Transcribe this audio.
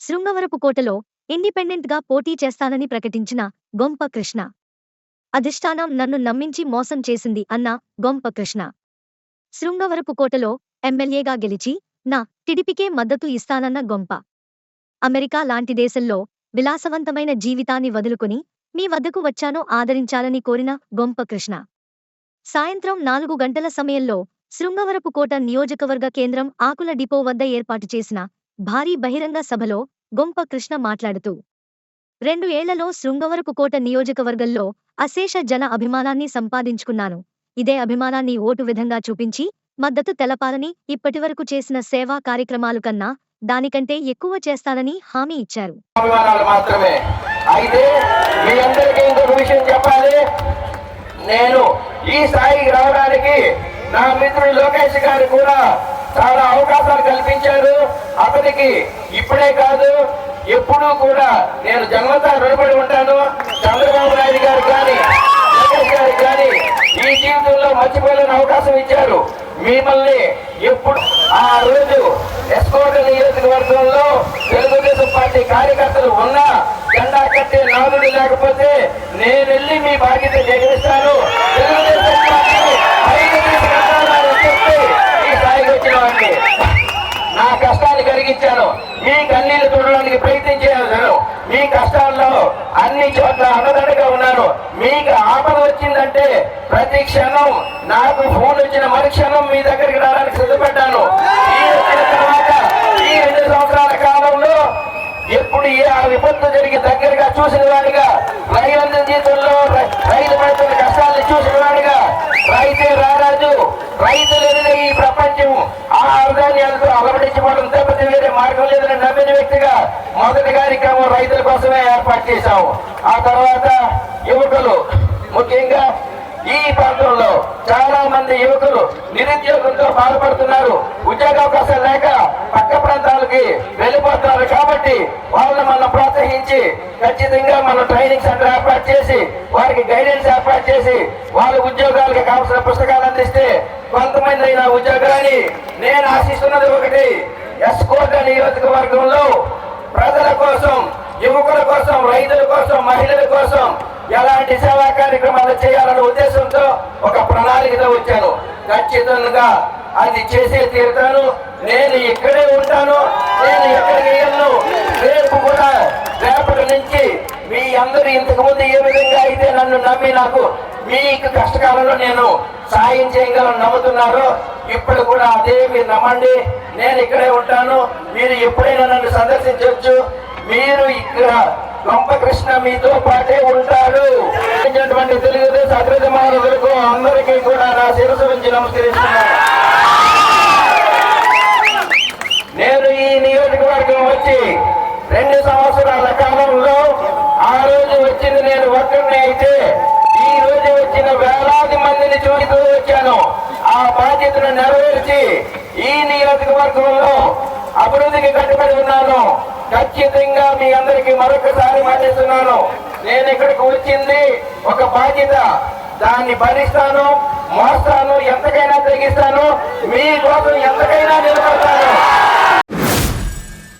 శృంగవరపుకోటలో independent గా పోటీ చేస్తానని ప్రకటించిన గొంప కృష్ణ. అధిష్టానం నన్ను నమ్మించి మోసం చేసింది అన్న గొంప కృష్ణ. శృంగవరపుకోటలో ఎమ్మెల్యేగా గెలిచి నా టిడిపికే మద్దతు ఇస్తానన్న గొంప. అమెరికా లాంటి దేశంలో విలాసవంతమైన జీవితాన్ని వదులుకుని మీ వద్దకు వచ్చానో ఆదరించాలని కోరిన గొంప కృష్ణ. సాయంత్రం 4 గంటల సమయంలో శృంగవరపుకోట నియోజకవర్గ కేంద్రం ఆకుల డిపో వద్ద ఏర్పాటు చేసిన భారీ బహిరంగ సభలో గొంప కృష్ణ మాట్లాడుతూ 2 ఏళ్లలో శృంగవరపుకోట నియోజకవర్గంలో అశేష జన అభిమానాన్ని సంపాదించుకున్నాను. ఇదే అభిమానాన్ని ఓటు విధంగా చూపించి మద్దతు తెలపాలని, ఇప్పటివరకు చేసిన సేవా కార్యక్రమాలు కన్నా దానికంటే ఎక్కువ చేస్తానని హామీ ఇచ్చారు. నేను ఈ స్థాయికి రావడానికి నా మిత్రుడు లోకేష్ గారు కూడా చాలా అవకాశాలు కల్పించారు. అతనికి ఇప్పుడే కాదు ఎప్పుడూ కూడా నేను జన్మతా రుణపడి ఉంటాను. చంద్రబాబు నాయుడు గారు కానీ లోకేష్ గారు కానీ ఈ జీవితంలో మర్చిపోలేని అవకాశం ఇచ్చారు. మిమ్మల్ని ఎప్పుడు ఆ రోజు ఎస్కోట నియోజకవర్గంలో తెలుగుదేశం పార్టీ కార్యకర్తలు ఉన్నా జెండా కట్టే నాదుడు లేకపోతే నేను వెళ్ళి మీ బాధ్యత జగనిస్తాను. తెలుగుదేశం పార్టీ చెప్పి ఈ స్థాయికి వచ్చిన వాడిని నా కష్టాన్ని కలిగించాను. మీ కన్నీళ్లు చూడడానికి ప్రయత్నించాను. మీ కష్టాల్లో అన్ని చోట్ల అన్నదండగా ఉన్నాను. మీకు ఆపద వచ్చిందంటే ప్రతి క్షణం నాకు ఫోన్ వచ్చిన మరుక్షణం మీ దగ్గరికి రావడానికి సిద్ధపడ్డాను. ఈ వచ్చిన తర్వాత ఈ 2 సంవత్సరాల కాలంలో ఎప్పుడు ఏ విపత్తు జరిగి దగ్గరగా చూసిన వాడిగా, రైతుల జీవితంలో రైతు పడుతున్న కష్టాలను చూసిన వాడిగా, రైతే రారాజు, రైతులు ఈ ప్రపంచం ఆ అర్ధాన్యాలతో అలవడించుకోవడం తప్పితే వేరే మార్గం లేదని నమ్మిన వ్యక్తిగా మొదటి కార్యక్రమం రైతుల కోసమే ఏర్పాటు చేశాము. ఆ తర్వాత యువకులు, ముఖ్యంగా ఈ ప్రాంతంలో చాలా మంది యువకులు నిరుద్యోగంతో బాధపడుతున్నారు. ఉద్యోగ అవకాశాలు లేక పక్క ప్రాంతాలకి వెళ్ళిపోతున్నారు. కాబట్టి వాళ్ళని మనం ప్రోత్సహించి ఖచ్చితంగా మనం ట్రైనింగ్ సెంటర్ ఏర్పాటు చేసి వారికి గైడెన్స్ ఏర్పాటు చేసి వాళ్ళ ఉద్యోగాలకు కావాల్సిన పుస్తకాలు అందిస్తే కొంతమంది అయిన ఉద్యోగాన్ని నేను ఆశిస్తున్నది ఒకటి, ఎస్కోట నియోజకవర్గంలో ప్రజల కోసం, యువకుల కోసం, రైతుల కోసం, మహిళల కోసం ఎలాంటి సేవా కార్యక్రమాలు చేయాలనే ఉద్దేశంతో ఒక ప్రణాళికతో వచ్చాను. ఖచ్చితంగా అది చేసే తీరుతాను. నేను ఇక్కడే ఉంటాను. నేను ఎక్కడికి వెళ్ళను. రేపు కూడా రేపటి నుంచి మీ అందరూ ఇంతకుముందు ఏ విధంగా అయితే నన్ను నమ్మి నాకు మీకు కష్టకాలంలో నేను సాయం చేయగలను నమ్ముతున్నారు. ఇప్పుడు కూడా అదే మీరు నమ్మండి. నేను ఇక్కడే ఉంటాను. మీరు ఎప్పుడైనా నన్ను సందర్శించవచ్చు. మీరు ఇక్కడ గొంప కృష్ణ మీతో పాటే ఉంటాడు. తెలుగుదేశం అగ్రజమానులకు అందరికీ కూడా నా శిరస్సు నుంచి నమస్కరిస్తున్నాను. నేను ఈ నియోజకవర్గం వచ్చి 2 సంవత్సరాల కాలంలో ఆ రోజు వచ్చింది నేను ఒక్కరిని అయితే ఈ రోజు వచ్చిన వేలాది మందిని చూస్తూ వచ్చాను. ఆ బాధ్యతను నెరవేర్చి ఈ నియోజకవర్గంలో అభివృద్ధికి కట్టుబడి ఉన్నాను. ఖచ్చితంగా మీ అందరికీ మరొకసారి మాటిస్తున్నాను. నేను ఇక్కడికి వచ్చింది ఒక బాధ్యత. దాన్ని భరిస్తాను, మోస్తాను, ఎంతకైనా తెగిస్తాను, మీ కోసం ఎంతకైనా నిలబడతాను.